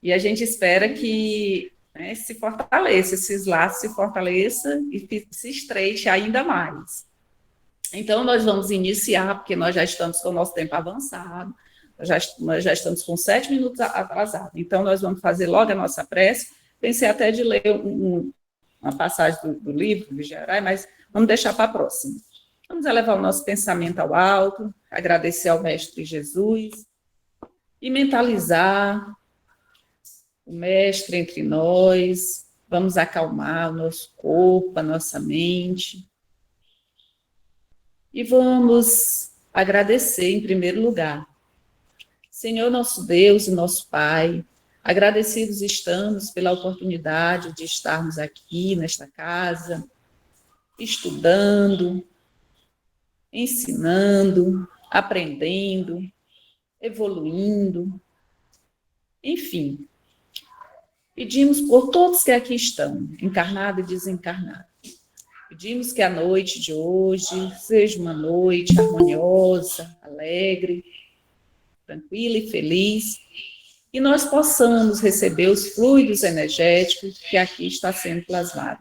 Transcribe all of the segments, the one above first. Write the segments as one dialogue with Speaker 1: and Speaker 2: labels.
Speaker 1: E a gente espera que, né, se fortaleça, esses laços se fortaleçam e se estreite ainda mais. Então, nós vamos iniciar, porque nós já estamos com o nosso tempo avançado, nós já estamos com 7 minutos atrasados. Então, nós vamos fazer logo a nossa prece. Pensei até de ler uma passagem do livro, Vigiarai, mas vamos deixar para a próxima. Vamos elevar o nosso pensamento ao alto, agradecer ao Mestre Jesus e mentalizar o Mestre entre nós. Vamos acalmar o nosso corpo, a nossa mente. E vamos agradecer em primeiro lugar. Senhor nosso Deus e nosso Pai, agradecidos estamos pela oportunidade de estarmos aqui nesta casa, estudando, ensinando, aprendendo, evoluindo, enfim. Pedimos por todos que aqui estão, encarnados e desencarnados. Pedimos que a noite de hoje seja uma noite harmoniosa, alegre, tranquila e feliz, e nós possamos receber os fluidos energéticos que aqui está sendo plasmado.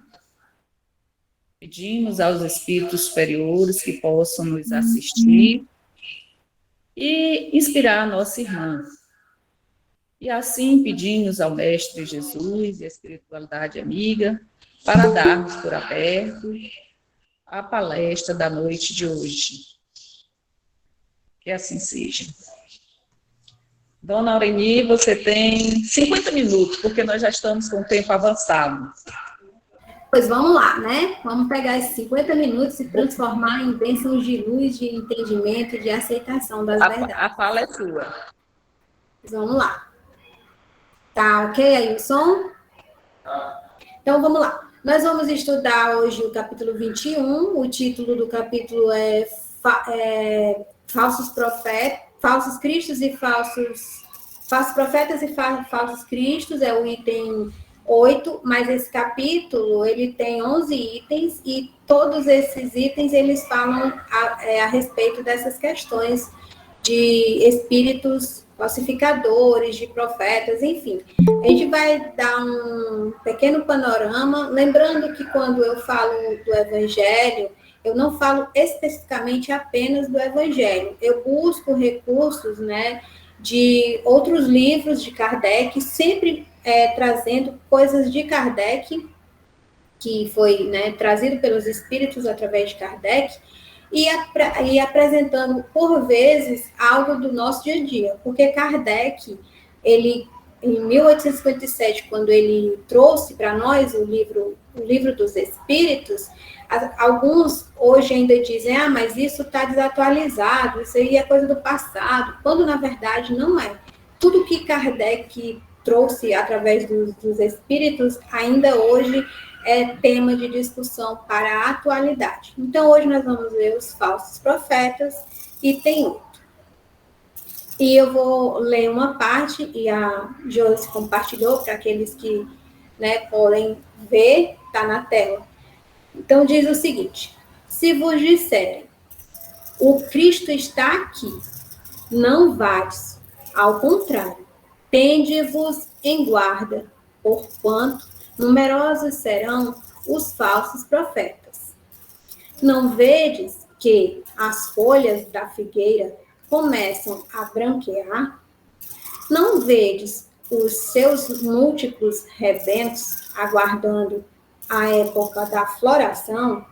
Speaker 1: Pedimos aos espíritos superiores que possam nos assistir e inspirar a nossa irmã. E assim pedimos ao Mestre Jesus e à espiritualidade amiga para darmos por aberto a palestra da noite de hoje. Que assim seja. Dona Aureni, você tem 50 minutos, porque nós já estamos com o tempo avançado.
Speaker 2: Pois vamos lá, né? Vamos pegar esses 50 minutos e transformar em bênçãos de luz, de entendimento e de aceitação das verdades.
Speaker 1: A fala é sua.
Speaker 2: Pois vamos lá. Tá ok aí o som? Então vamos lá. Nós vamos estudar hoje o capítulo 21. O título do capítulo é Falsos Profetas, Falsos Cristos e Falsos Profetas e Falsos Cristos, é o item 8, mas esse capítulo, ele tem 11 itens, e todos esses itens, eles falam a respeito dessas questões de espíritos falsificadores, de profetas, enfim. A gente vai dar um pequeno panorama, lembrando que quando eu falo do Evangelho, eu não falo especificamente apenas do Evangelho, eu busco recursos, né, de outros livros de Kardec, sempre trazendo coisas de Kardec, que foi, né, trazido pelos espíritos através de Kardec, e apresentando, por vezes, algo do nosso dia a dia. Porque Kardec, ele, em 1857, quando ele trouxe para nós o livro dos Espíritos, alguns hoje ainda dizem, mas isso está desatualizado, isso aí é coisa do passado, quando, na verdade, não é. Tudo que Kardec trouxe através dos Espíritos, ainda hoje é tema de discussão para a atualidade. Então, hoje nós vamos ver os falsos profetas, item 8. E eu vou ler uma parte, e a Joyce compartilhou para aqueles que, né, podem ver, está na tela. Então, diz o seguinte: se vos disserem, o Cristo está aqui, não vades, ao contrário, tende-vos em guarda, porquanto numerosos serão os falsos profetas. Não vedes que as folhas da figueira começam a branquear? Não vedes os seus múltiplos rebentos aguardando a época da floração?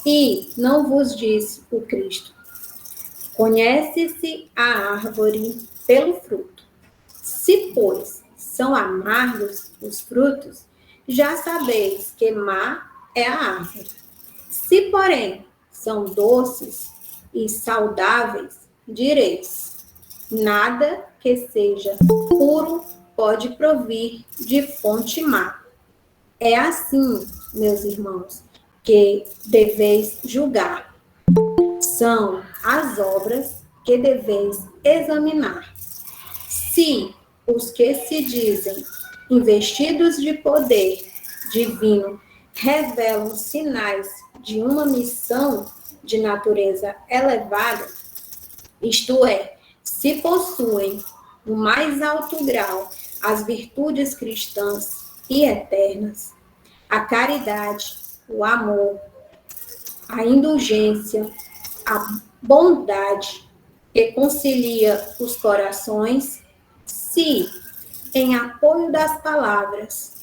Speaker 2: E não vos disse o Cristo: conhece-se a árvore pelo fruto. Se, pois, são amargos os frutos, já sabeis que má é a árvore. Se, porém, são doces e saudáveis, direis: nada que seja puro pode provir de fonte má. É assim, meus irmãos, que deveis julgar. São as obras que deveis examinar. Se os que se dizem investidos de poder divino revelam sinais de uma missão de natureza elevada, isto é, se possuem no mais alto grau as virtudes cristãs e eternas, a caridade, o amor, a indulgência, a bondade que concilia os corações, se, em apoio das palavras,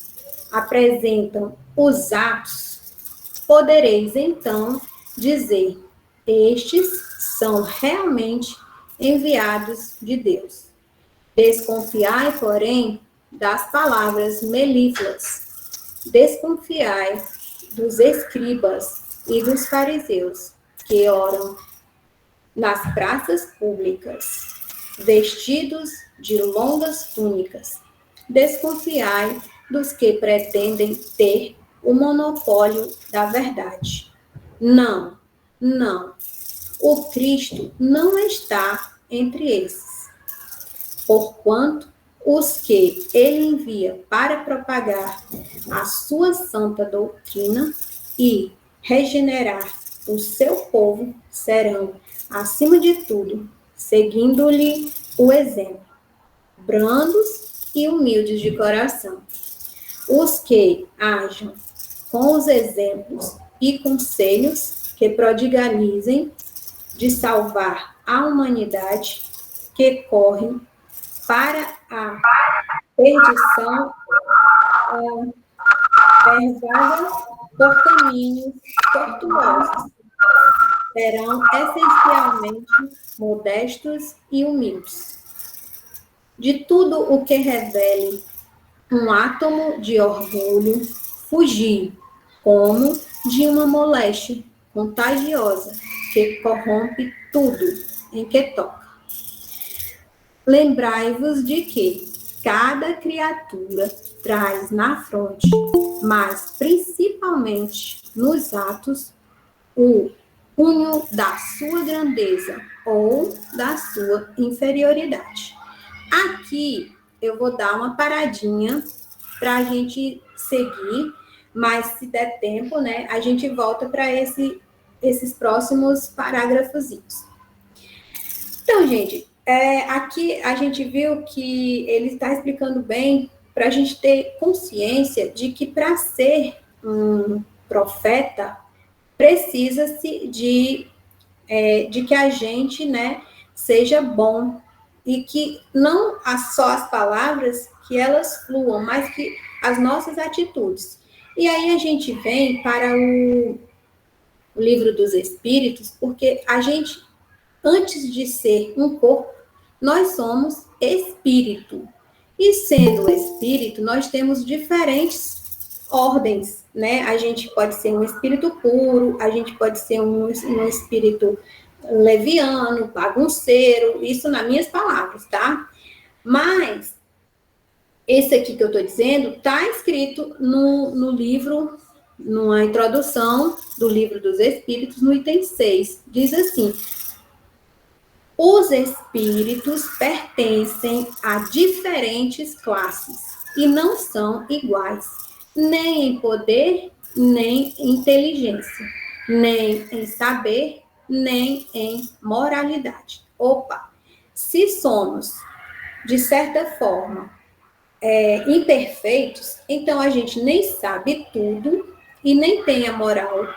Speaker 2: apresentam os atos, podereis então dizer: estes são realmente enviados de Deus. Desconfiai, porém, das palavras melífluas. Desconfiai dos escribas e dos fariseus, que oram nas praças públicas, vestidos de longas túnicas. Desconfiai dos que pretendem ter o monopólio da verdade. Não, não. O Cristo não está entre esses. Porquanto os que ele envia para propagar a sua santa doutrina e regenerar o seu povo serão, acima de tudo, seguindo-lhe o exemplo, brandos e humildes de coração. Os que ajam com os exemplos e conselhos que prodigalizem de salvar a humanidade que corre para a perdição, pervada por caminhos tortuosos. Serão essencialmente modestos e humildes. De tudo o que revele um átomo de orgulho, fugir, como de uma moléstia contagiosa que corrompe tudo em que toca. Lembrai-vos de que cada criatura traz na fronte, mas principalmente nos atos, o cunho da sua grandeza ou da sua inferioridade. Aqui eu vou dar uma paradinha para a gente seguir, mas se der tempo, né, a gente volta para esses próximos parágrafozinhos. Então, gente, aqui a gente viu que ele está explicando bem para a gente ter consciência de que para ser um profeta, precisa-se de que a gente, né, seja bom e que não só as palavras que elas fluam, mas que as nossas atitudes. E aí a gente vem para o Livro dos Espíritos, porque a gente, antes de ser um corpo, nós somos espírito. E sendo espírito, nós temos diferentes ordens, né? A gente pode ser um espírito puro, a gente pode ser um espírito leviano, bagunceiro, isso nas minhas palavras, tá? Mas esse aqui que eu estou dizendo está escrito no livro, numa introdução do Livro dos Espíritos, no item 6. Diz assim: os espíritos pertencem a diferentes classes e não são iguais, nem em poder, nem em inteligência, nem em saber, nem em moralidade. Opa! Se somos, de certa forma, imperfeitos, então a gente nem sabe tudo e nem tem a moral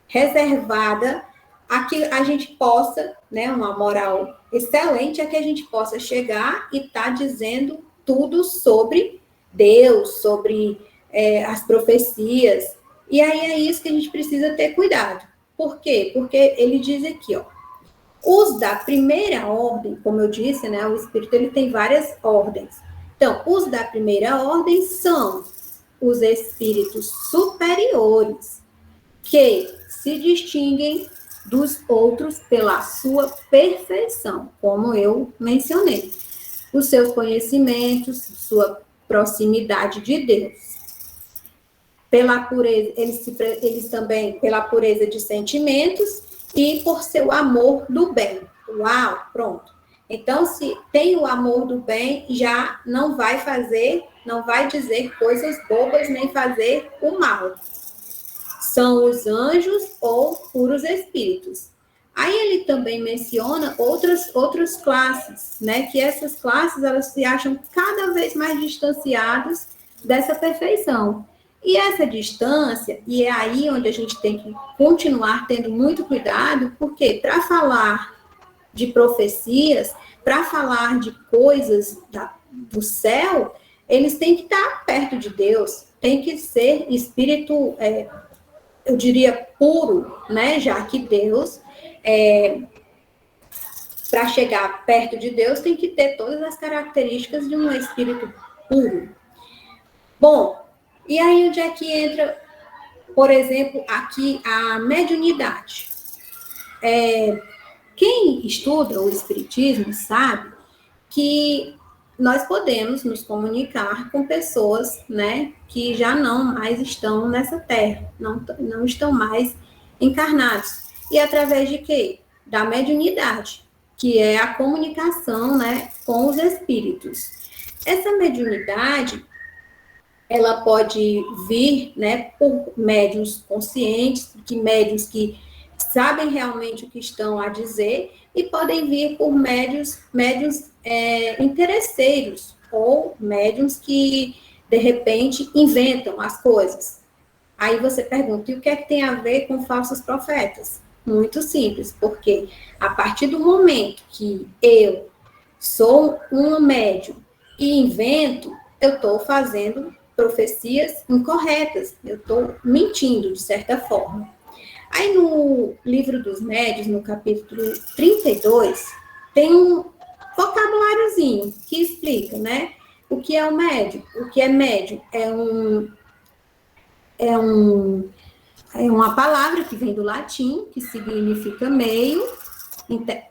Speaker 2: reservada a que a gente possa, né, uma moral excelente, a que a gente possa chegar e estar dizendo tudo sobre Deus, sobre as profecias. E aí é isso que a gente precisa ter cuidado. Por quê? Porque ele diz aqui, ó, os da primeira ordem, como eu disse, né, o Espírito ele tem várias ordens. Então, os da primeira ordem são os espíritos superiores, que se distinguem dos outros pela sua perfeição, como eu mencionei, os seus conhecimentos, sua proximidade de Deus. Pela pureza, eles também pela pureza de sentimentos e por seu amor do bem. Uau, pronto. Então, se tem o amor do bem, já não vai dizer coisas bobas, nem fazer o mal. São os anjos ou puros espíritos. Aí ele também menciona outras classes, né? Que essas classes, elas se acham cada vez mais distanciadas dessa perfeição. E essa distância, e é aí onde a gente tem que continuar tendo muito cuidado, porque para falar de profecias, para falar de coisas do céu, eles têm que estar perto de Deus, tem que ser espírito, eu diria, puro, né? Já que Deus, para chegar perto de Deus, tem que ter todas as características de um espírito puro. Bom, e aí onde é que entra, por exemplo, aqui a mediunidade? Quem estuda o espiritismo sabe que nós podemos nos comunicar com pessoas, né, que já não mais estão nessa terra, não estão mais encarnados. E através de quê? Da mediunidade, que é a comunicação, né, com os espíritos. Essa mediunidade, ela pode vir, né, por médiuns conscientes, médiuns que sabem realmente o que estão a dizer, e podem vir por médiuns interesseiros, ou médiuns que, de repente, inventam as coisas. Aí você pergunta, e o que é que tem a ver com falsos profetas? Muito simples, porque a partir do momento que eu sou uma médium e invento, eu estou fazendo profecias incorretas, eu estou mentindo, de certa forma. Aí no livro dos médiuns, no capítulo 32, tem um vocabuláriozinho que explica, né? O que é o médium? O que é médium? É uma palavra que vem do latim, que significa meio,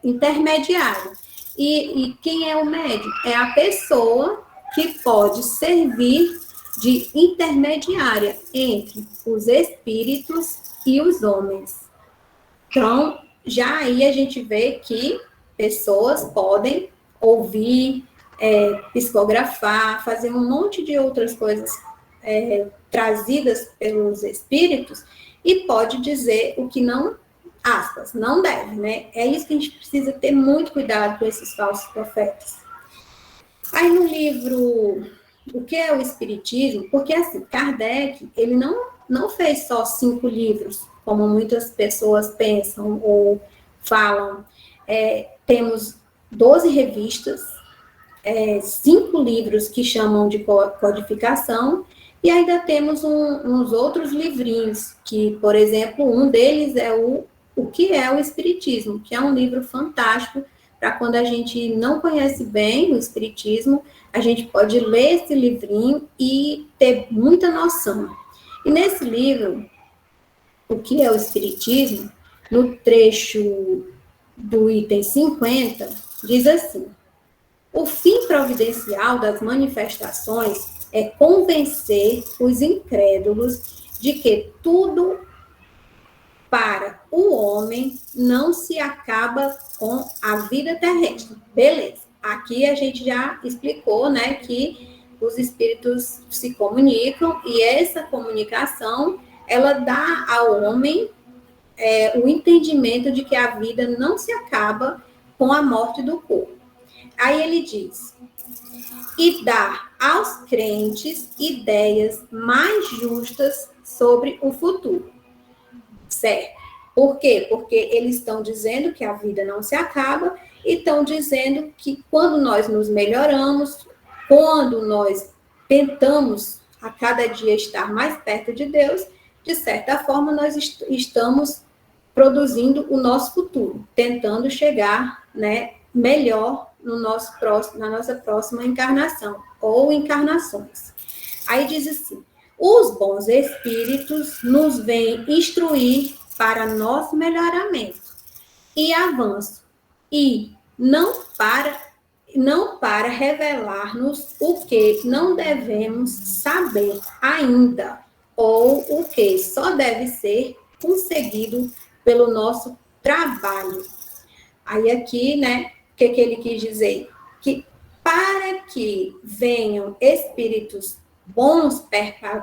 Speaker 2: intermediário. E quem é o médium? É a pessoa que pode servir de intermediária entre os espíritos e os homens. Então, já aí a gente vê que pessoas podem ouvir, psicografar, fazer um monte de outras coisas trazidas pelos espíritos, e pode dizer o que não, aspas, não deve, né? É isso que a gente precisa ter muito cuidado com esses falsos profetas. Aí no livro O que é o Espiritismo? Porque assim, Kardec, ele não fez só 5 livros, como muitas pessoas pensam ou falam. Temos 12 revistas, 5 livros que chamam de codificação, e ainda temos uns outros livrinhos, que, por exemplo, um deles é o que é o Espiritismo, que é um livro fantástico para quando a gente não conhece bem o Espiritismo, a gente pode ler esse livrinho e ter muita noção. E nesse livro, O que é o Espiritismo, no trecho do item 50, diz assim: o fim providencial das manifestações é convencer os incrédulos de que tudo para o homem não se acaba com a vida terrestre. Beleza. Aqui a gente já explicou, né, que os espíritos se comunicam, e essa comunicação, ela dá ao homem o entendimento de que a vida não se acaba com a morte do corpo. Aí ele diz: e dá aos crentes ideias mais justas sobre o futuro. Certo? Por quê? Porque eles estão dizendo que a vida não se acaba, e estão dizendo que quando nós nos melhoramos, quando nós tentamos a cada dia estar mais perto de Deus, de certa forma nós estamos produzindo o nosso futuro, tentando chegar, né, melhor na nossa próxima encarnação, ou encarnações. Aí diz assim: os bons espíritos nos vêm instruir para nosso melhoramento e avanço, e não para revelar-nos o que não devemos saber ainda, ou o que só deve ser conseguido pelo nosso trabalho. Aí aqui, né, o que ele quis dizer? Que para que venham espíritos bons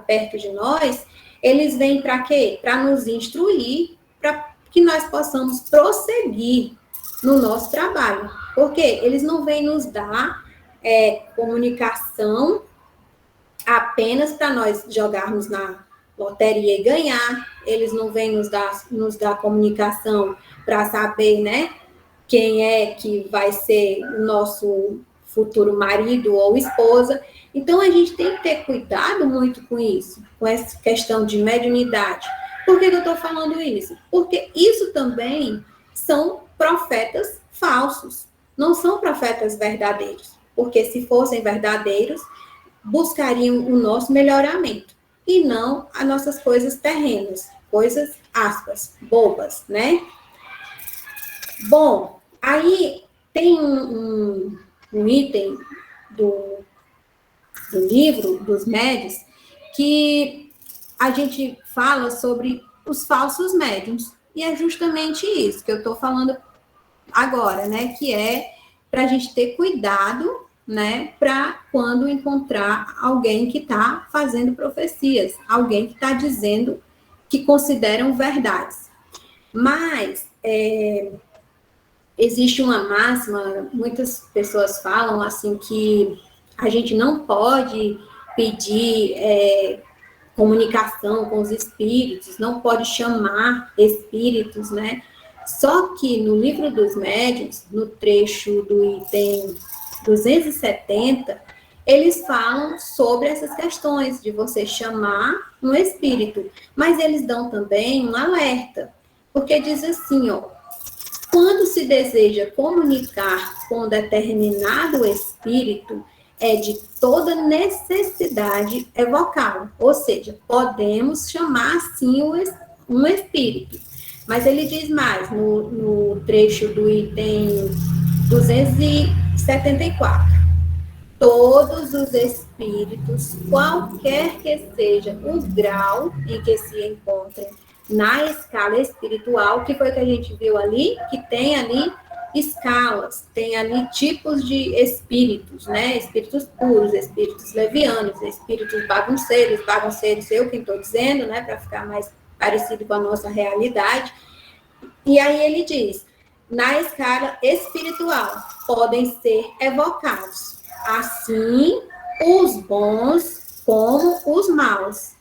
Speaker 2: perto de nós, eles vêm para quê? Para nos instruir, para que nós possamos prosseguir no nosso trabalho. Porque eles não vêm nos dar comunicação apenas para nós jogarmos na loteria e ganhar. Eles não vêm nos dar comunicação para saber, né, quem é que vai ser o nosso futuro marido ou esposa. Então, a gente tem que ter cuidado muito com isso, com essa questão de mediunidade. Por que eu estou falando isso? Porque isso também são profetas falsos, não são profetas verdadeiros. Porque se fossem verdadeiros, buscariam o nosso melhoramento e não as nossas coisas terrenas, coisas, aspas, bobas, né? Bom, aí tem um item do livro dos médiuns que a gente fala sobre os falsos médiuns. E é justamente isso que eu estou falando agora, né? Que é para a gente ter cuidado, né? Para quando encontrar alguém que está fazendo profecias, alguém que está dizendo que consideram verdades. Mas existe uma máxima, muitas pessoas falam assim que a gente não pode pedir comunicação com os espíritos, não pode chamar espíritos, né? Só que no livro dos médiuns, no trecho do item 270, eles falam sobre essas questões de você chamar um espírito, mas eles dão também um alerta, porque diz assim, ó, quando se deseja comunicar com determinado espírito, é de toda necessidade evocá-lo. Ou seja, podemos chamar, sim, um espírito. Mas ele diz mais, no trecho do item 274. Todos os espíritos, qualquer que seja o grau em que se encontrem na escala espiritual, que foi o que a gente viu ali, que tem ali escalas, tem ali tipos de espíritos, né? Espíritos puros, espíritos levianos, espíritos bagunceiros, eu quem estou dizendo, né? Para ficar mais parecido com a nossa realidade. E aí ele diz, na escala espiritual, podem ser evocados, assim, os bons como os maus.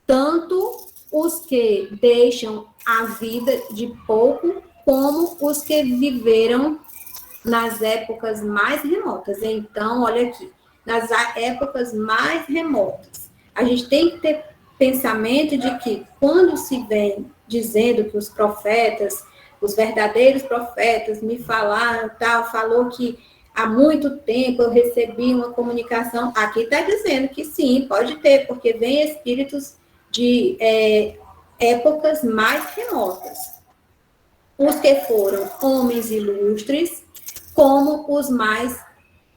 Speaker 2: Tanto os que deixam a vida de pouco, como os que viveram nas épocas mais remotas. Então, olha aqui, nas épocas mais remotas, a gente tem que ter pensamento de que quando se vem dizendo que os profetas, os verdadeiros profetas me falaram, falou que há muito tempo eu recebi uma comunicação, aqui está dizendo que sim, pode ter, porque vem espíritos de épocas mais remotas. Os que foram homens ilustres, como os mais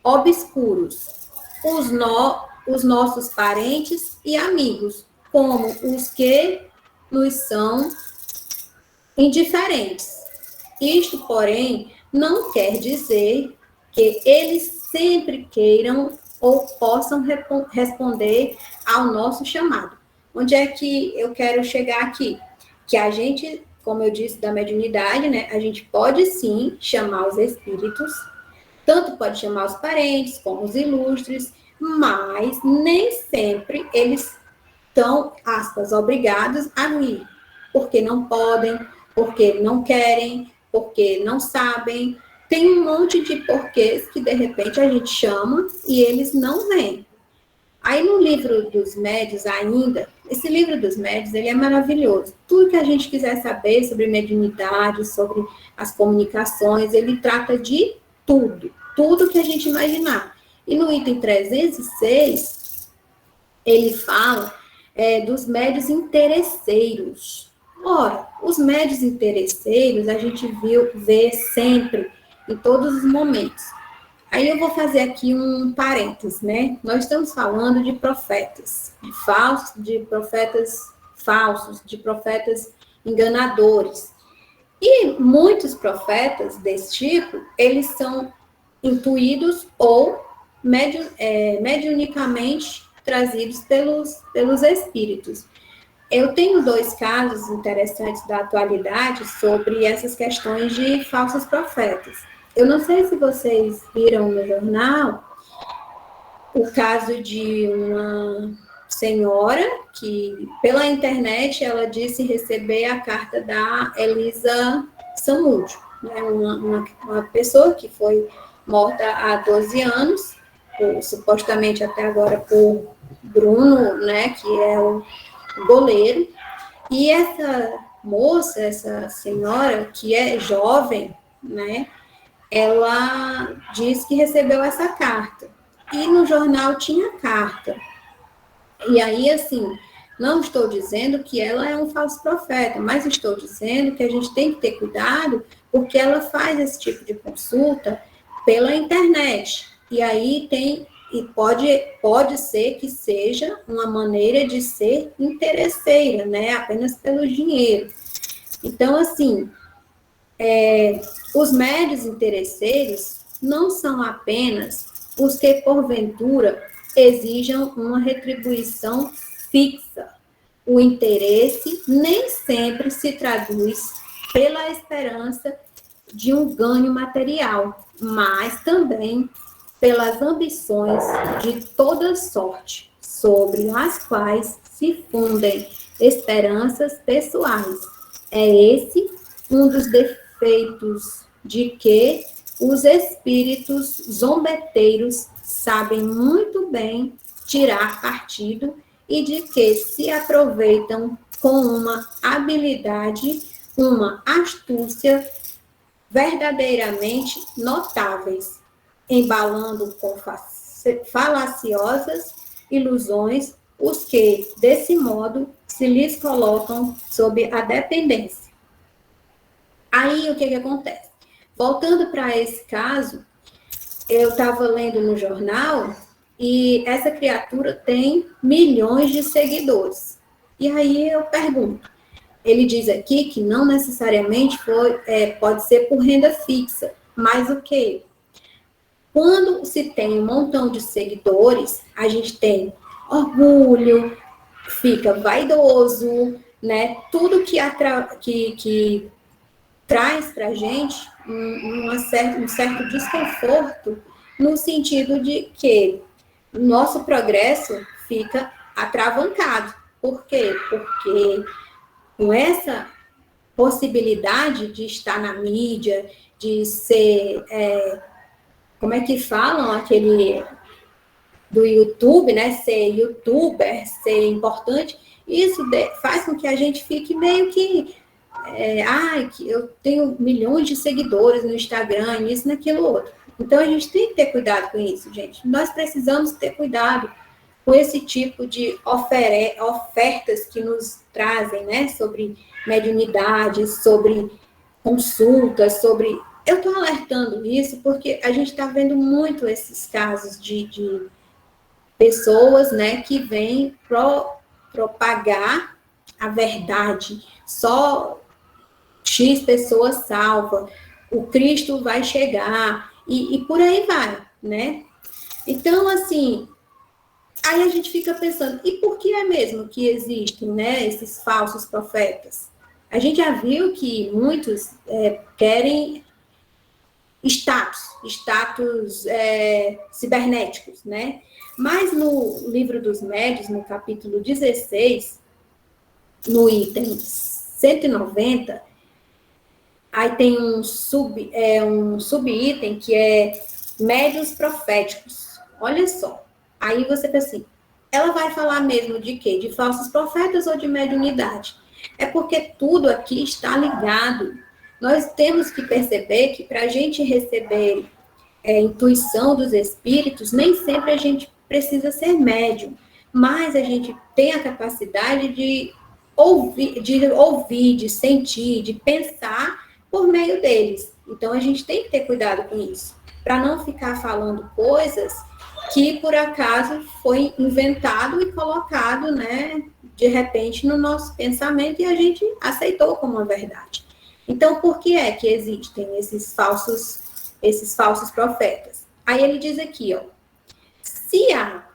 Speaker 2: obscuros. Os nossos parentes e amigos, como os que nos são indiferentes. Isto, porém, não quer dizer que eles sempre queiram ou possam responder ao nosso chamado. Onde é que eu quero chegar aqui? Que a gente, como eu disse, da mediunidade, né? A gente pode sim chamar os espíritos, tanto pode chamar os parentes como os ilustres, mas nem sempre eles estão, aspas, obrigados a vir, porque não podem, porque não querem, porque não sabem. Tem um monte de porquês que, de repente, a gente chama e eles não vêm. Aí, no livro dos médiuns ainda, esse livro dos médiuns, ele é maravilhoso. Tudo que a gente quiser saber sobre mediunidade, sobre as comunicações, ele trata de tudo que a gente imaginar. E no item 306, ele fala dos médiuns interesseiros. Ora, os médiuns interesseiros a gente vê sempre, em todos os momentos. Aí eu vou fazer aqui um parênteses, né? Nós estamos falando de profetas, de profetas falsos, de profetas enganadores. E muitos profetas desse tipo, eles são intuídos ou mediunicamente trazidos pelos espíritos. Eu tenho 2 casos interessantes da atualidade sobre essas questões de falsos profetas. Eu não sei se vocês viram no jornal o caso de uma senhora que, pela internet, ela disse receber a carta da Elisa Samúdio, né? Uma pessoa que foi morta há 12 anos, supostamente até agora por Bruno, né, que é o goleiro. E essa moça, essa senhora, que é jovem, né, ela diz que recebeu essa carta. E no jornal tinha carta. E aí, assim, não estou dizendo que ela é um falso profeta, mas estou dizendo que a gente tem que ter cuidado, porque ela faz esse tipo de consulta pela internet. E aí pode ser que seja uma maneira de ser interesseira, né? Apenas pelo dinheiro. Então, assim, os médios interesseiros não são apenas os que, porventura, exijam uma retribuição fixa. O interesse nem sempre se traduz pela esperança de um ganho material, mas também pelas ambições de toda sorte, sobre as quais se fundem esperanças pessoais. É esse um dos defeitos de que os espíritos zombeteiros sabem muito bem tirar partido e de que se aproveitam com uma habilidade, uma astúcia verdadeiramente notáveis, embalando com falaciosas ilusões os que, desse modo, se lhes colocam sob a dependência. Aí, o que acontece? Voltando para esse caso, eu estava lendo no jornal e essa criatura tem milhões de seguidores. E aí eu pergunto, ele diz aqui que não necessariamente pode ser por renda fixa, mas o quê? Quando se tem um montão de seguidores, a gente tem orgulho, fica vaidoso, né? Tudo que traz para a gente um certo desconforto, no sentido de que o nosso progresso fica atravancado. Por quê? Porque com essa possibilidade de estar na mídia, de ser, como é que falam, aquele do YouTube, né, ser youtuber, ser importante, isso faz com que a gente fique meio que, que eu tenho milhões de seguidores no Instagram, isso, naquilo, outro. Então, a gente tem que ter cuidado com isso, gente. Nós precisamos ter cuidado com esse tipo de ofertas que nos trazem, né, sobre mediunidade, sobre consultas, sobre... Eu estou alertando isso porque a gente está vendo muito esses casos de pessoas, né, que vêm propagar a verdade. Só X pessoas salva, o Cristo vai chegar, e por aí vai, né? Então, assim, aí a gente fica pensando, e por que é mesmo que existem, né, esses falsos profetas? A gente já viu que muitos querem status cibernéticos, né? Mas no livro dos médios, no capítulo 16, no item 190, aí tem um subitem que é médios proféticos. Olha só. Aí você pensa assim, ela vai falar mesmo de quê? De falsos profetas ou de mediunidade? É porque tudo aqui está ligado. Nós temos que perceber que para a gente receber intuição dos espíritos, nem sempre a gente precisa ser médium, mas a gente tem a capacidade de ouvir, de sentir, de pensar por meio deles. Então, a gente tem que ter cuidado com isso, para não ficar falando coisas que, por acaso, foi inventado e colocado, né, de repente, no nosso pensamento e a gente aceitou como uma verdade. Então, por que é que existem esses falsos profetas? Aí ele diz aqui, ó, se há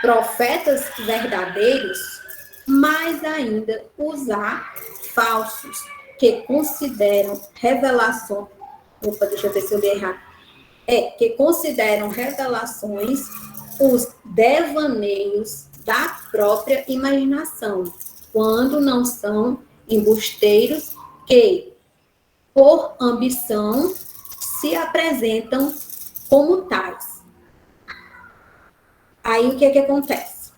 Speaker 2: profetas verdadeiros, mais ainda usar falsos que consideram revelação. Opa, deixa eu ver se eu li errado. Que consideram revelações os devaneios da própria imaginação, quando não são embusteiros que, por ambição, se apresentam como tais. Aí o que acontece?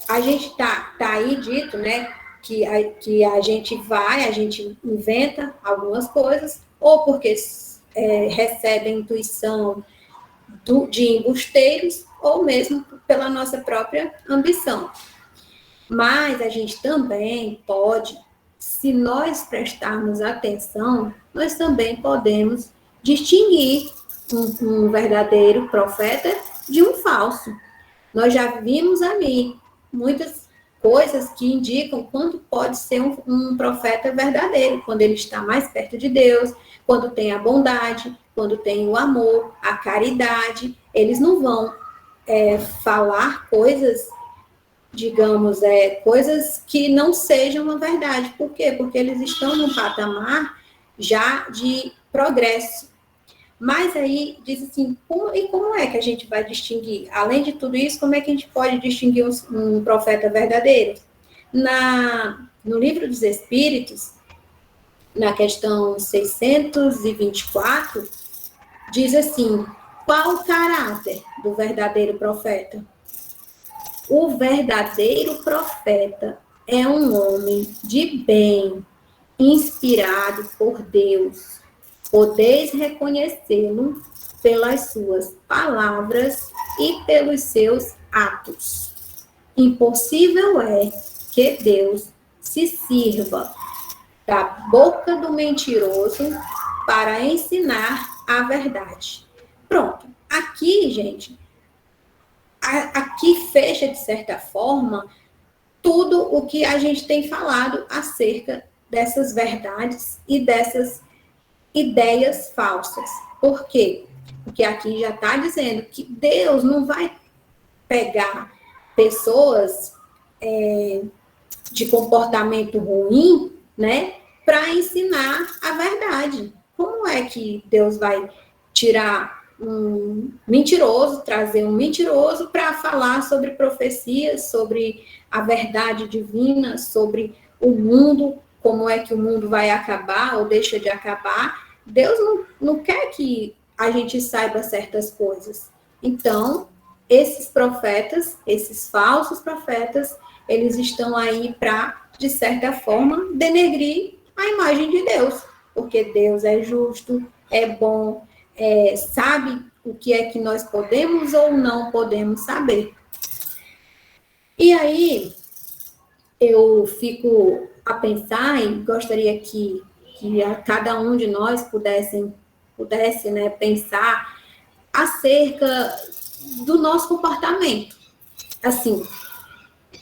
Speaker 2: A gente tá aí dito, né, que a gente inventa algumas coisas, ou porque recebe a intuição de embusteiros, ou mesmo pela nossa própria ambição. Mas a gente também pode, se nós prestarmos atenção, nós também podemos distinguir um verdadeiro profeta de um falso. Nós já vimos ali muitas coisas que indicam quando pode ser um profeta verdadeiro, quando ele está mais perto de Deus, quando tem a bondade, quando tem o amor, a caridade. Eles não vão falar coisas, digamos, coisas que não sejam a verdade. Por quê? Porque eles estão num patamar já de progresso. Mas aí diz assim, como é que a gente vai distinguir? Além de tudo isso, como é que a gente pode distinguir um profeta verdadeiro? No Livro dos Espíritos, na questão 624, diz assim, qual o caráter do verdadeiro profeta? O verdadeiro profeta é um homem de bem, inspirado por Deus. Podeis reconhecê-lo pelas suas palavras e pelos seus atos. Impossível é que Deus se sirva da boca do mentiroso para ensinar a verdade. Pronto. Aqui, gente, aqui fecha, de certa forma, tudo o que a gente tem falado acerca dessas verdades e dessas ideias falsas. Por quê? Porque aqui já está dizendo que Deus não vai pegar pessoas de comportamento ruim, né, para ensinar a verdade. Como é que Deus vai tirar um mentiroso, trazer um mentiroso para falar sobre profecias, sobre a verdade divina, sobre o mundo, como é que o mundo vai acabar ou deixa de acabar? Deus não quer que a gente saiba certas coisas. Então, esses profetas, esses falsos profetas, eles estão aí para, de certa forma, denegrir a imagem de Deus, porque Deus é justo, é bom, sabe o que é que nós podemos ou não podemos saber. E aí, eu fico a pensar e gostaria que cada um de nós pudesse, né, pensar acerca do nosso comportamento. Assim,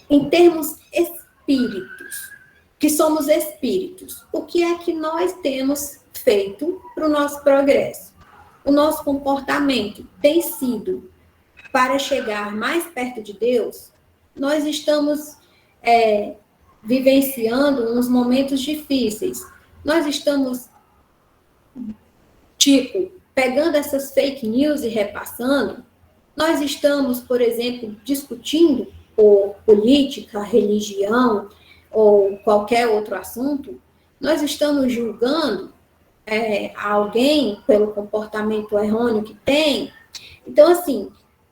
Speaker 2: em termos espíritos, que somos espíritos, o que é que nós temos feito para o nosso progresso? O nosso comportamento tem sido para chegar mais perto de Deus? Nós estamos vivenciando uns momentos difíceis. Nós estamos, pegando essas fake news e repassando. Nós estamos, por exemplo, discutindo por política, religião ou qualquer outro assunto. Nós estamos julgando alguém pelo comportamento errôneo que tem. Então, assim,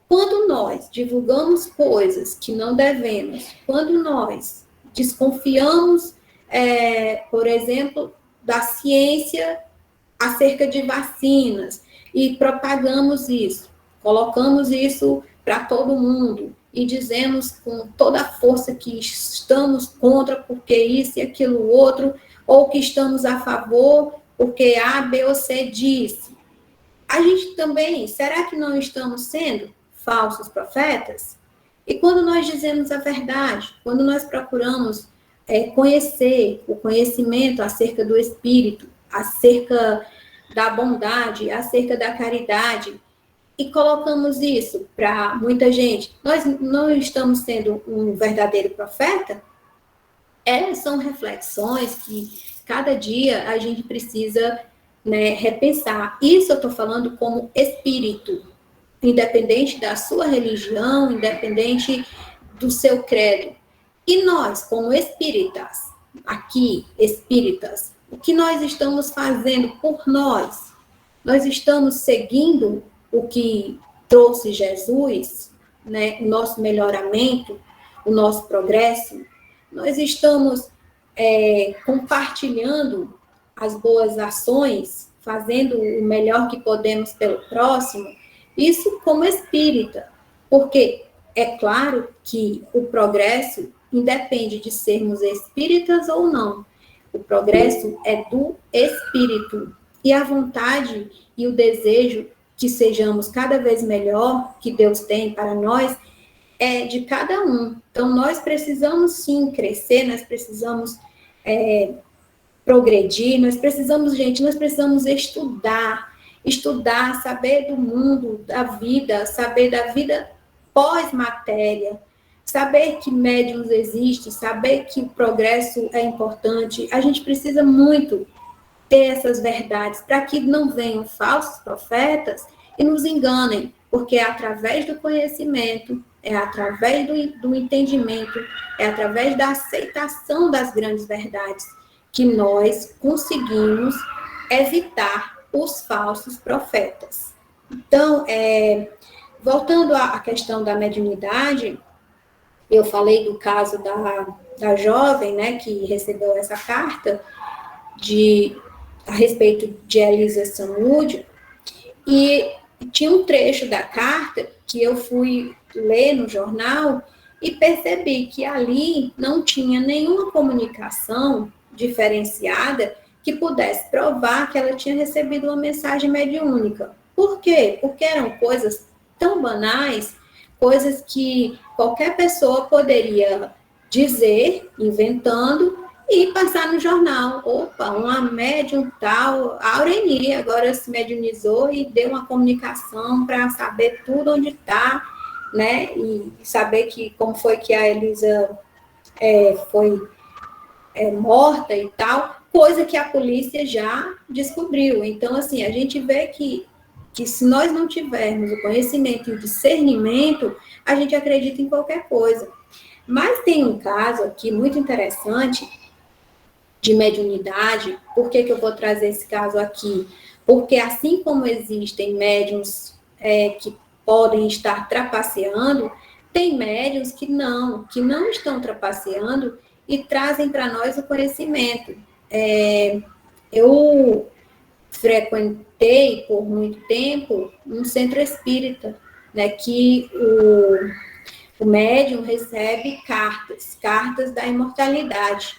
Speaker 2: quando nós divulgamos coisas que não devemos, quando nós desconfiamos, por exemplo, da ciência acerca de vacinas e propagamos isso, colocamos isso para todo mundo e dizemos com toda a força que estamos contra porque isso e aquilo outro, ou que estamos a favor porque A, B ou C disse. A gente também, será que não estamos sendo falsos profetas? E quando nós dizemos a verdade, quando nós procuramos conhecer o conhecimento acerca do Espírito, acerca da bondade, acerca da caridade, e colocamos isso para muita gente, nós não estamos sendo um verdadeiro profeta? São reflexões que cada dia a gente precisa, né, repensar. Isso eu estou falando como espírito, independente da sua religião, independente do seu credo. E nós, como espíritas, aqui, espíritas, o que nós estamos fazendo por nós? Nós estamos seguindo o que trouxe Jesus, né, o nosso melhoramento, o nosso progresso? Nós estamos compartilhando as boas ações, fazendo o melhor que podemos pelo próximo? Isso como espírita, porque é claro que o progresso independe de sermos espíritas ou não. O progresso é do espírito. E a vontade e o desejo que sejamos cada vez melhor, que Deus tem para nós, é de cada um. Então, nós precisamos sim crescer, nós precisamos progredir, nós precisamos estudar, saber do mundo, da vida, saber da vida pós-matéria, saber que médiuns existem, saber que o progresso é importante. A gente precisa muito ter essas verdades para que não venham falsos profetas e nos enganem, porque é através do conhecimento, é através do entendimento, é através da aceitação das grandes verdades que nós conseguimos evitar os falsos profetas. Então, voltando à questão da mediunidade, eu falei do caso da jovem, né, que recebeu essa carta a respeito de Elisa Samúdio, e tinha um trecho da carta que eu fui ler no jornal e percebi que ali não tinha nenhuma comunicação diferenciada que pudesse provar que ela tinha recebido uma mensagem mediúnica. Por quê? Porque eram coisas tão banais, coisas que qualquer pessoa poderia dizer, inventando, e passar no jornal. Opa, uma médium tal, a Aureni agora se mediunizou e deu uma comunicação para saber tudo onde está, né? E saber como foi que a Elisa foi morta e tal, coisa que a polícia já descobriu. Então, assim, a gente vê que se nós não tivermos o conhecimento e o discernimento, a gente acredita em qualquer coisa. Mas tem um caso aqui muito interessante de mediunidade. Por que eu vou trazer esse caso aqui? Porque assim como existem médiuns que podem estar trapaceando, tem médiuns que não estão trapaceando e trazem para nós o conhecimento. Eu frequentei por muito tempo um centro espírita, né, que o médium recebe cartas da imortalidade.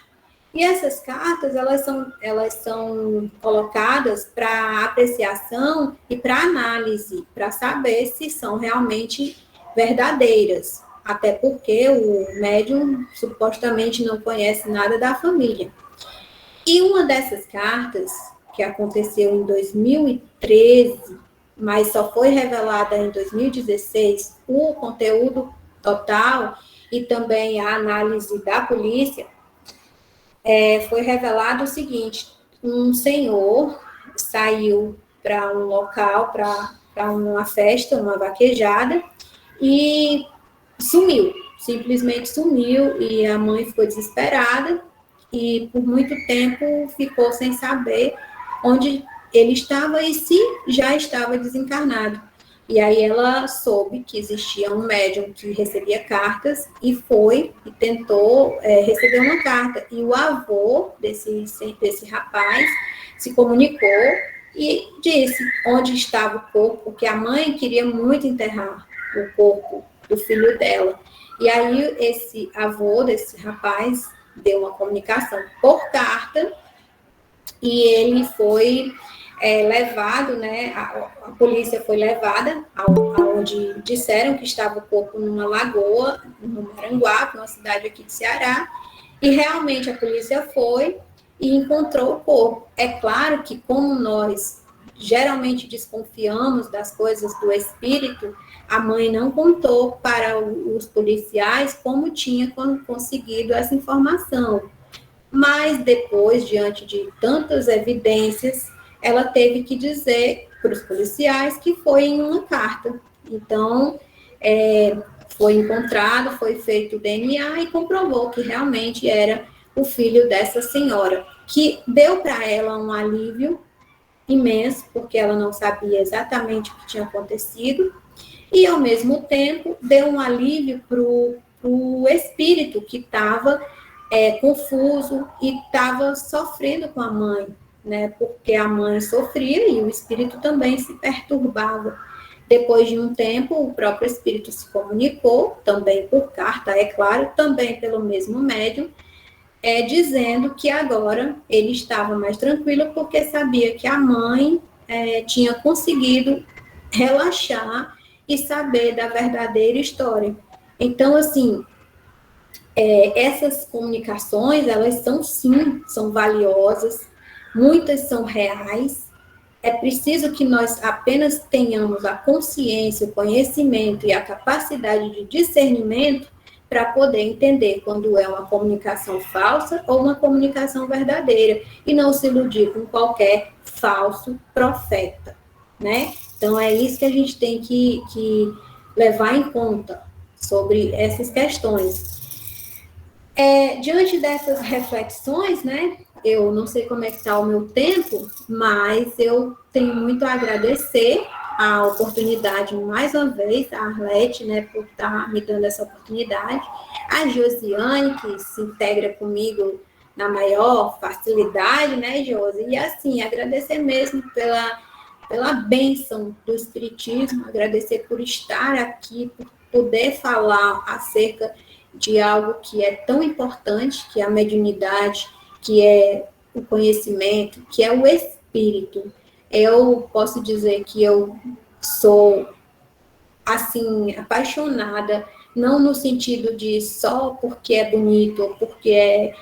Speaker 2: E essas cartas, elas são colocadas para apreciação e para análise, para saber se são realmente verdadeiras. Até porque o médium supostamente não conhece nada da família. E uma dessas cartas, que aconteceu em 2013, mas só foi revelada em 2016, o conteúdo total e também a análise da polícia, foi revelado o seguinte: um senhor saiu para um local, para uma festa, uma vaquejada, e sumiu, simplesmente sumiu, e a mãe ficou desesperada, e por muito tempo ficou sem saber onde ele estava e se já estava desencarnado. E aí ela soube que existia um médium que recebia cartas e foi e tentou receber uma carta. E o avô desse rapaz se comunicou e disse onde estava o corpo, porque a mãe queria muito enterrar o corpo do filho dela. E aí esse avô desse rapaz deu uma comunicação por carta e ele foi levado, né, a polícia foi levada aonde disseram que estava o corpo numa lagoa, no Maranguá, uma cidade aqui de Ceará, e realmente a polícia foi e encontrou o corpo. É claro que como nós geralmente desconfiamos das coisas do espírito, a mãe não contou para os policiais como tinha conseguido essa informação. mas depois, diante de tantas evidências, ela teve que dizer para os policiais que foi em uma carta. Então, foi encontrado, foi feito o DNA e comprovou que realmente era o filho dessa senhora, que deu para ela um alívio imenso, porque ela não sabia exatamente o que tinha acontecido, e ao mesmo tempo deu um alívio para o espírito que estava confuso e estava sofrendo com a mãe, né? Porque a mãe sofria e o espírito também se perturbava. Depois de um tempo, o próprio espírito se comunicou, também por carta, é claro, também pelo mesmo médium, dizendo que agora ele estava mais tranquilo porque sabia que a mãe tinha conseguido relaxar e saber da verdadeira história. Então, assim, essas comunicações, elas são sim, são valiosas, muitas são reais. É preciso que nós apenas tenhamos a consciência, o conhecimento e a capacidade de discernimento para poder entender quando é uma comunicação falsa ou uma comunicação verdadeira e não se iludir com qualquer falso profeta, né? Então é isso que a gente tem que levar em conta sobre essas questões. Diante dessas reflexões, né, eu não sei como é que está o meu tempo, mas eu tenho muito a agradecer a oportunidade, mais uma vez, a Arlete, né, por estar me dando essa oportunidade, a Josiane, que se integra comigo na maior facilidade, né, Josi, e assim, agradecer mesmo pela bênção do Espiritismo, agradecer por estar aqui, por poder falar acerca de algo que é tão importante, que é a mediunidade, que é o conhecimento, que é o espírito. Eu posso dizer que eu sou, assim, apaixonada, não no sentido de só porque é bonito, ou porque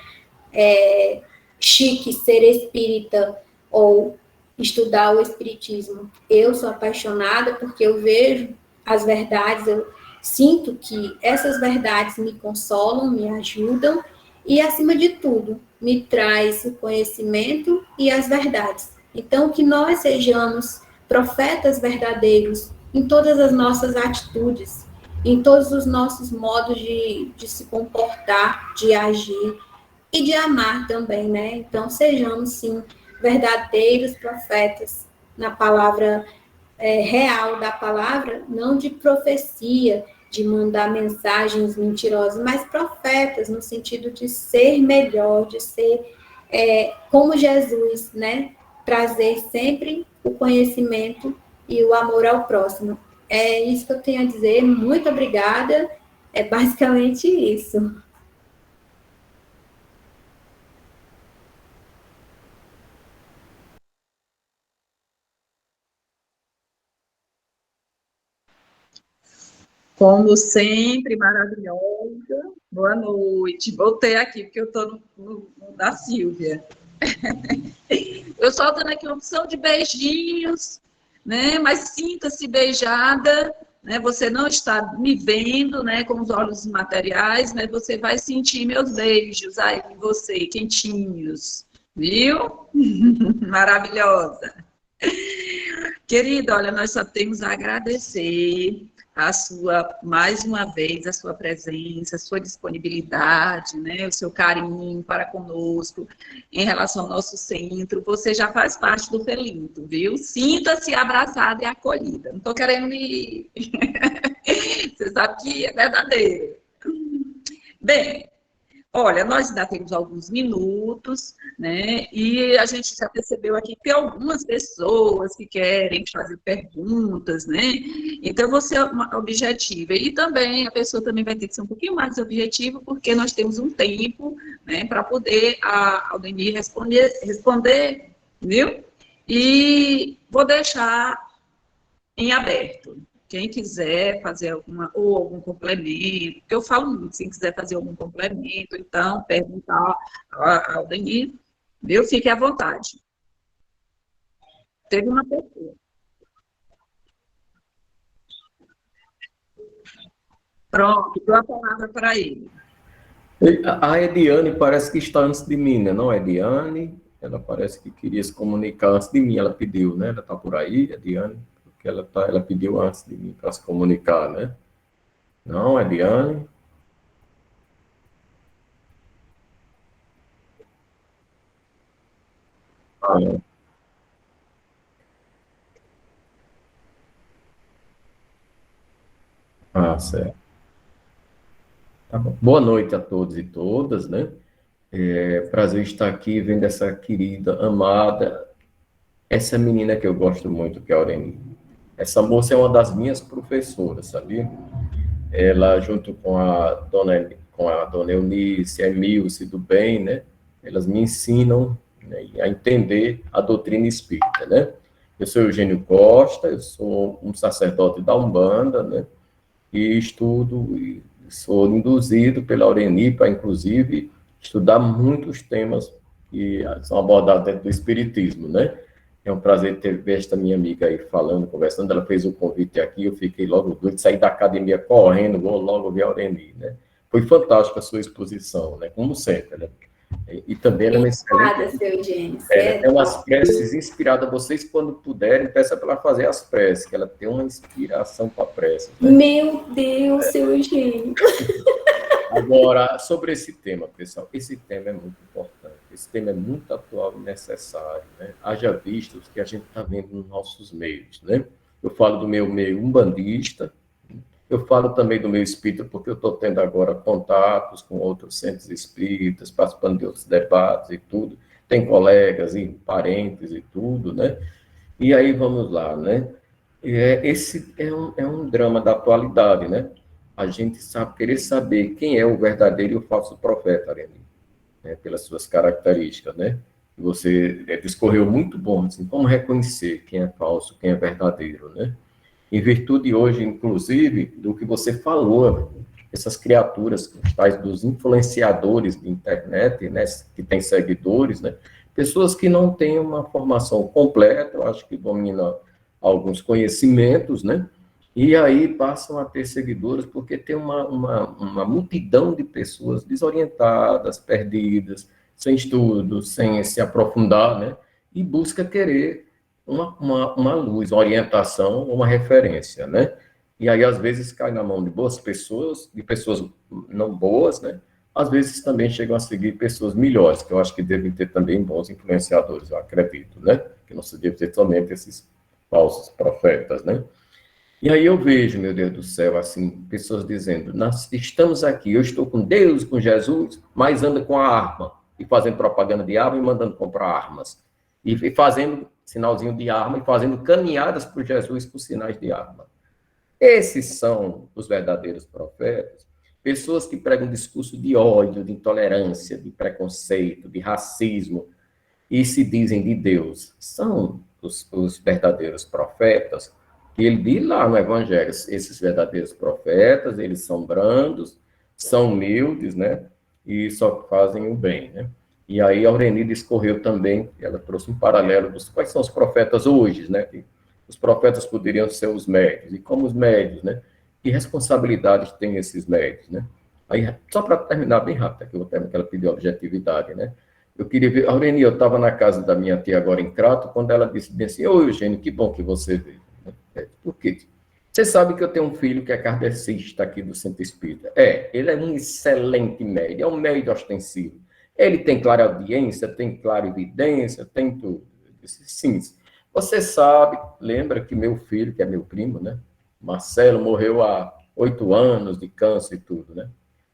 Speaker 2: é chique ser espírita, ou estudar o espiritismo. Eu sou apaixonada porque eu vejo as verdades, eu sinto que essas verdades me consolam, me ajudam e, acima de tudo, me traz o conhecimento e as verdades. Então, que nós sejamos profetas verdadeiros em todas as nossas atitudes, em todos os nossos modos de se comportar, de agir e de amar também, né? Então, sejamos, sim, verdadeiros profetas na palavra real da palavra, não de profecia, de mandar mensagens mentirosas, mas profetas no sentido de ser melhor, de ser como Jesus, né? Trazer sempre o conhecimento e o amor ao próximo. É isso que eu tenho a dizer. Muito obrigada. É basicamente isso.
Speaker 1: Como sempre, maravilhosa. Boa noite. Voltei aqui, porque eu estou no da Silvia. Eu só dando aqui uma opção de beijinhos, né? Mas sinta-se beijada, né? Você não está me vendo, né? Com os olhos materiais, mas você vai sentir meus beijos aí em você, quentinhos, viu? Maravilhosa. Querida, olha, nós só temos a agradecer a sua, mais uma vez, a sua presença, a sua disponibilidade, né, o seu carinho para conosco em relação ao nosso centro. Você já faz parte do Felinto, viu? Sinta-se abraçada e acolhida. Não estou querendo ir. Você sabe que é verdadeiro. Bem, olha, nós ainda temos alguns minutos, né? E a gente já percebeu aqui que tem algumas pessoas que querem fazer perguntas, né? Então, você é objetiva. E também, a pessoa também vai ter que ser um pouquinho mais objetiva, porque nós temos um tempo, né, para poder a Aldenir responder, viu? E vou deixar em aberto. Quem quiser fazer algum complemento, porque eu falo muito, quem quiser fazer algum complemento, então, perguntar ao Denis, viu? Fique à vontade. Teve uma pessoa. Pronto, dou a palavra para ele.
Speaker 3: A Ediane parece que está antes de mim, né? Não, a Ediane, ela parece que queria se comunicar antes de mim, ela pediu, né? Ela está por aí, a Ediane, porque ela pediu antes de mim para se comunicar, né? Não, Ediane. Ah, certo. Tá bom. Boa noite a todos e todas, né? É prazer estar aqui vendo essa querida, amada, essa menina que eu gosto muito, que é a Aureni. Essa moça é uma das minhas professoras, sabia? Ela, junto com a dona Eunice, a Emilce do bem, né? Elas me ensinam, né, a entender a doutrina espírita, né? Eu sou Eugênio Costa, eu sou um sacerdote da Umbanda, né? E estudo, e sou induzido pela Aureni para, inclusive, estudar muitos temas que são abordados dentro do Espiritismo, né? É um prazer ter ver esta minha amiga aí falando, conversando. Ela fez o convite aqui, eu fiquei logo doido, saí da academia correndo, vou logo ver a Aureni, né? Foi fantástica a sua exposição, né? Como sempre, né? E também ela é uma
Speaker 2: Obrigada,
Speaker 3: excelente.
Speaker 2: seu Eugênio.
Speaker 3: Ela tem umas
Speaker 2: Top.
Speaker 3: preces inspiradas. Vocês, quando puderem, peça para ela fazer as preces, que ela tem uma inspiração para preces, né?
Speaker 2: Meu Deus, seu Eugênio.
Speaker 3: Agora, sobre esse tema, pessoal, esse tema é muito importante, esse tema é muito atual e necessário, né? Haja vistos que a gente está vendo nos nossos meios, né? Eu falo do meu meio umbandista, eu falo também do meu espírita, porque eu estou tendo agora contatos com outros centros espíritas, participando de outros debates e tudo, tem colegas e parentes e tudo, né? E aí vamos lá, né? Esse é um drama da atualidade, né? A gente sabe, querer saber quem é o verdadeiro e o falso profeta, Areni, né? Pelas suas características, né? Você discorreu muito bom, assim, como reconhecer quem é falso, quem é verdadeiro, né? Em virtude hoje, inclusive, do que você falou, essas criaturas, os tais dos influenciadores de internet, né, que têm seguidores, né, pessoas que não têm uma formação completa, eu acho que dominam alguns conhecimentos, né, e aí passam a ter seguidores porque tem uma multidão de pessoas desorientadas, perdidas, sem estudo, sem se aprofundar, né, e busca querer uma luz, uma orientação, uma referência, né? E aí, às vezes, cai na mão de boas pessoas, de pessoas não boas, né? Às vezes também chegam a seguir pessoas melhores, que eu acho que devem ter também bons influenciadores, eu acredito, né? Que não se deve ter somente esses falsos profetas, né? E aí eu vejo, meu Deus do céu, assim, pessoas dizendo, nós estamos aqui, eu estou com Deus, com Jesus, mas anda com a arma, e fazendo propaganda de arma e mandando comprar armas, e fazendo sinalzinho de arma, e fazendo caminhadas por Jesus com sinais de arma. Esses são os verdadeiros profetas, pessoas que pregam um discurso de ódio, de intolerância, de preconceito, de racismo, e se dizem de Deus. São os verdadeiros profetas. E ele diz lá no Evangelho, esses verdadeiros profetas, eles são brandos, são humildes, né? E só fazem o bem, né? E aí a Aureni discorreu também, ela trouxe um paralelo dos quais são os profetas hoje, né? Que os profetas poderiam ser os médios, e como os médios, né? Que responsabilidades têm esses médios, né? Aí, só para terminar bem rápido, que eu vou terminar, que ela pediu objetividade, né? Eu queria ver, Aureni, eu estava na casa da minha tia agora em Crato, quando ela disse bem assim, ô Eugênio, que bom que você veio. Por quê? Você sabe que eu tenho um filho que é kardecista aqui do Centro Espírita. Ele é um excelente médium, é um médium ostensivo. Ele tem clara audiência, tem clara evidência, tem tudo. Eu disse, sim. Você sabe, lembra que meu filho, que é meu primo, né? Marcelo, morreu há 8 anos de câncer e tudo, né?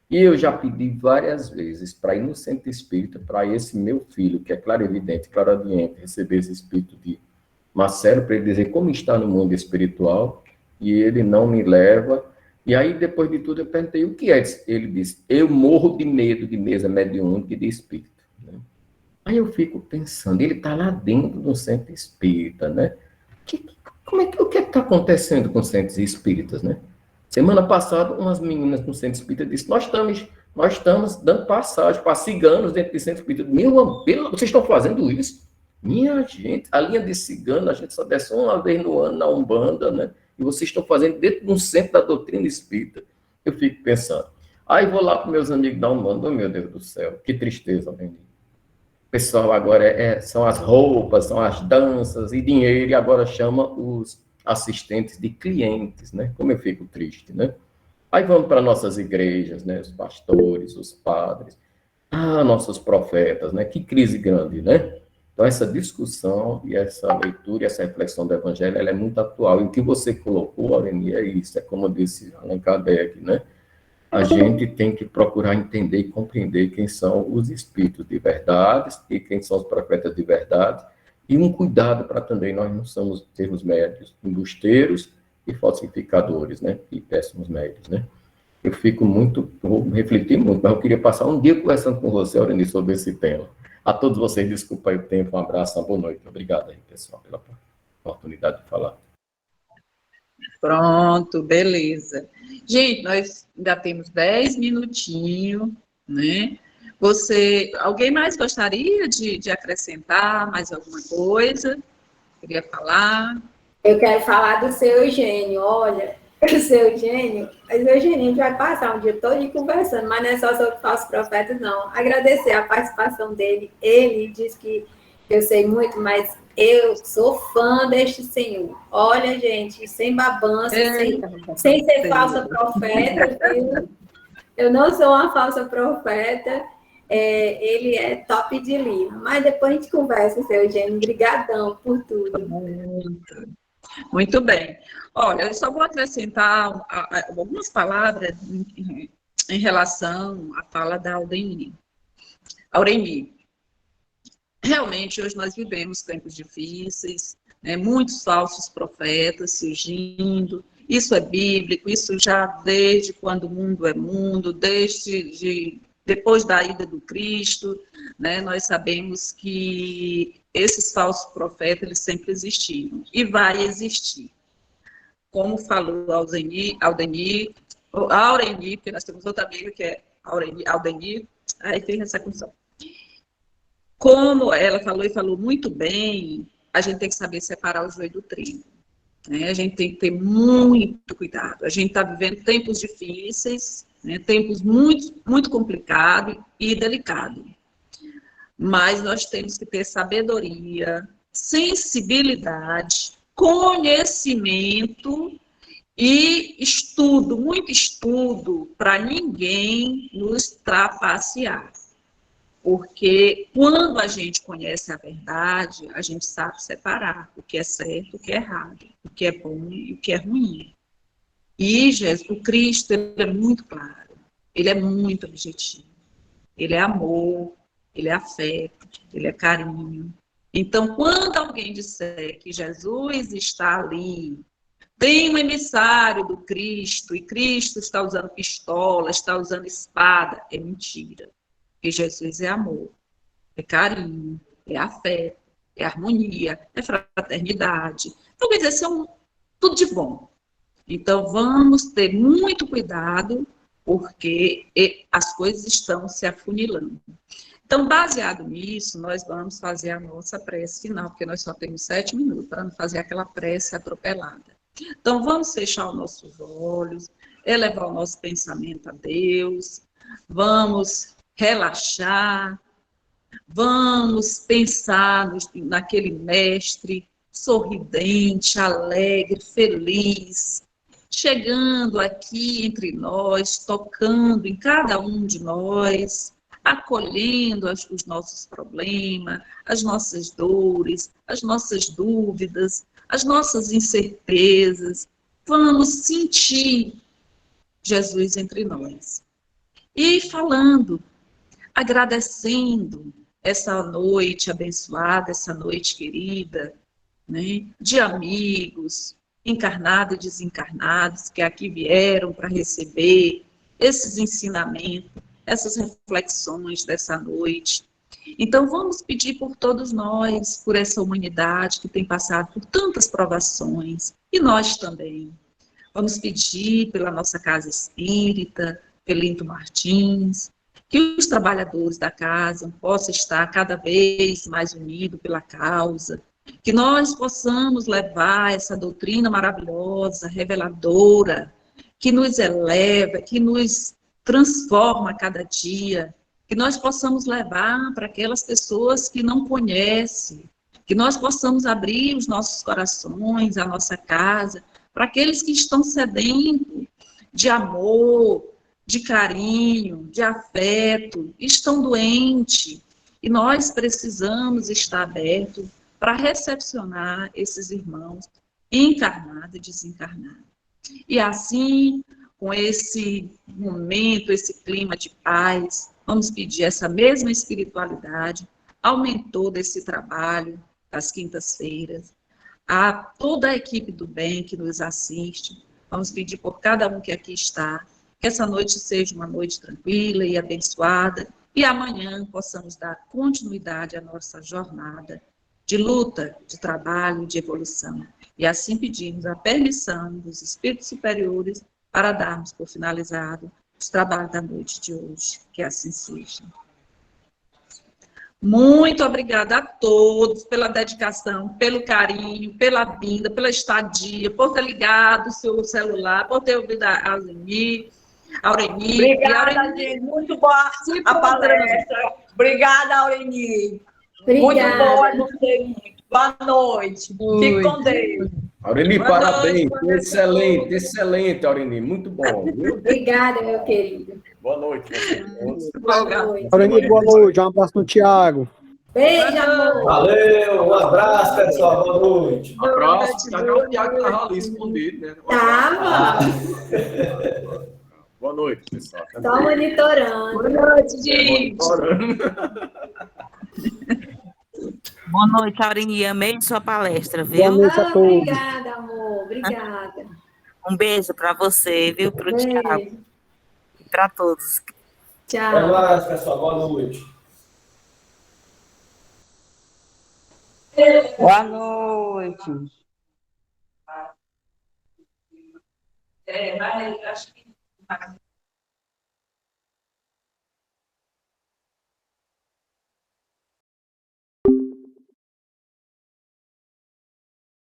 Speaker 3: E eu já pedi várias vezes para ir no Centro Espírita, para esse meu filho, que é clarividente, clareaudiente, receber esse espírito de Marcelo, para ele dizer como está no mundo espiritual, e ele não me leva. E aí, depois de tudo, eu perguntei o que é. Ele disse, eu morro de medo de mesa mediúnica e de espírito. Né? Aí eu fico pensando, ele está lá dentro do Centro Espírita, né? O que está acontecendo com os centros espíritas, né? Semana passada, umas meninas no Centro Espírita disseram, nós estamos dando passagem para ciganos dentro do Centro Espírita. Meu amor, vocês estão fazendo isso? Minha gente, a linha de cigano, a gente só desce uma vez no ano na Umbanda, né? E vocês estão fazendo dentro de um centro da doutrina espírita. Eu fico pensando. Aí vou lá para meus amigos da Umbanda, oh, meu Deus do céu, que tristeza, Aureni. O pessoal agora são as roupas, são as danças e dinheiro, e agora chama os assistentes de clientes, né? Como eu fico triste, né? Aí vamos para nossas igrejas, né? Os pastores, os padres, nossos profetas, né? Que crise grande, né? Então, essa discussão e essa leitura e essa reflexão do Evangelho, ela é muito atual. E o que você colocou, Aureni, é isso. É como disse Allan Kardec, né? A gente tem que procurar entender e compreender quem são os espíritos de verdade e quem são os profetas de verdade. E um cuidado para também nós não somos termos médios embusteiros e falsificadores, né? E péssimos médios, né? Eu fico muito, vou refletir muito, mas eu queria passar um dia conversando com você, Aureni, sobre esse tema. A todos vocês, desculpa aí o tempo, um abraço, uma boa noite. Obrigado aí, pessoal, pela oportunidade de falar.
Speaker 1: Pronto, beleza. Gente, nós ainda temos 10 minutinhos, né? Alguém mais gostaria de acrescentar mais alguma coisa? Queria falar?
Speaker 2: Eu quero falar do seu Eugênio. Olha, o seu Eugênio, mas o Eugênio a gente vai passar um dia todo conversando, mas não é só sobre falsos profetas, não. Agradecer a participação dele. Ele diz que eu sei muito, mas eu sou fã deste senhor. Olha, gente, sem babança, sem ser falsa profeta. Eu não sou uma falsa profeta. Ele é top de linha. Mas depois a gente conversa, seu Eugênio. Obrigadão por tudo.
Speaker 1: Muito bem. Olha, eu só vou acrescentar algumas palavras em relação à fala da Aureni. Realmente, hoje nós vivemos tempos difíceis, né, muitos falsos profetas surgindo. Isso é bíblico, isso já desde quando o mundo é mundo, depois da ida do Cristo, né, nós sabemos que esses falsos profetas, eles sempre existiram e vai existir. Como falou a Aureni, porque nós temos outra amiga que é Aureni, aí fez essa função. Como ela falou e falou muito bem, a gente tem que saber separar o joio do trigo. Né? A gente tem que ter muito cuidado. A gente está vivendo tempos difíceis, né? Tempos muito, muito complicados e delicados. Mas nós temos que ter sabedoria, sensibilidade, conhecimento e estudo, muito estudo, para ninguém nos trapacear. Porque quando a gente conhece a verdade, a gente sabe separar o que é certo, o que é errado, o que é bom e o que é ruim. E o Cristo, ele é muito claro, ele é muito objetivo, ele é amor, ele é afeto, ele é carinho. Então, quando alguém disser que Jesus está ali, tem um emissário do Cristo, e Cristo está usando pistola, está usando espada, é mentira. Porque Jesus é amor, é carinho, é afeto, é harmonia, é fraternidade. Então, quer dizer, são tudo de bom. Então, vamos ter muito cuidado, porque as coisas estão se afunilando. Então, baseado nisso, nós vamos fazer a nossa prece final, porque nós só temos 7 minutos para não fazer aquela prece atropelada. Então, vamos fechar os nossos olhos, elevar o nosso pensamento a Deus, vamos relaxar, vamos pensar naquele mestre sorridente, alegre, feliz, chegando aqui entre nós, tocando em cada um de nós, acolhendo os nossos problemas, as nossas dores, as nossas dúvidas, as nossas incertezas. Vamos sentir Jesus entre nós. E falando, agradecendo essa noite abençoada, essa noite querida, né, de amigos, encarnados e desencarnados, que aqui vieram para receber esses ensinamentos, essas reflexões dessa noite. Então, vamos pedir por todos nós, por essa humanidade que tem passado por tantas provações, e nós também. Vamos pedir pela nossa casa espírita, Pelinto Martins, que os trabalhadores da casa possam estar cada vez mais unidos pela causa, que nós possamos levar essa doutrina maravilhosa, reveladora, que nos eleva, que nos transforma a cada dia, que nós possamos levar para aquelas pessoas que não conhecem, que nós possamos abrir os nossos corações, a nossa casa, para aqueles que estão sedentos de amor, de carinho, de afeto, estão doentes, e nós precisamos estar abertos para recepcionar esses irmãos encarnados e desencarnados. E assim, com esse momento, esse clima de paz, vamos pedir essa mesma espiritualidade ao mentor desse trabalho, das quintas-feiras, a toda a equipe do bem que nos assiste. Vamos pedir por cada um que aqui está, que essa noite seja uma noite tranquila e abençoada, e amanhã possamos dar continuidade à nossa jornada de luta, de trabalho, de evolução. E assim pedimos a permissão dos espíritos superiores para darmos por finalizado os trabalhos da noite de hoje. Que assim seja. Muito obrigada a todos pela dedicação, pelo carinho, pela vinda, pela estadia, por ter ligado o seu celular, por ter ouvido a Aureni.
Speaker 4: Obrigada, gente. Muito boa a palestra. Obrigada, Aureni. Muito boa, gostei muito. Boa noite. Fique com Deus.
Speaker 3: Aureni, parabéns. Excelente, excelente, Aureni. Muito bom. Viu?
Speaker 2: Obrigada, meu querido.
Speaker 3: Boa noite.
Speaker 2: Boa noite.
Speaker 5: Aureni, boa noite. Um abraço no Thiago.
Speaker 2: Beijo, amor.
Speaker 6: Valeu, um abraço, pessoal. Boa noite.
Speaker 3: Um abraço. Até o Thiago estava ali escondido, né?
Speaker 2: Tava.
Speaker 3: Boa noite, pessoal.
Speaker 2: Só monitorando.
Speaker 1: Boa noite, gente.
Speaker 7: Boa noite, Aureni. Amei sua palestra,
Speaker 5: Boa
Speaker 7: viu?
Speaker 5: noite a todos.
Speaker 2: Obrigada, amor. Obrigada.
Speaker 7: Um beijo para você, viu? Para o Thiago
Speaker 2: Beijo.
Speaker 7: e para todos.
Speaker 2: Tchau.
Speaker 6: Até mais, pessoal. Boa noite.
Speaker 4: Boa noite.
Speaker 1: Acho que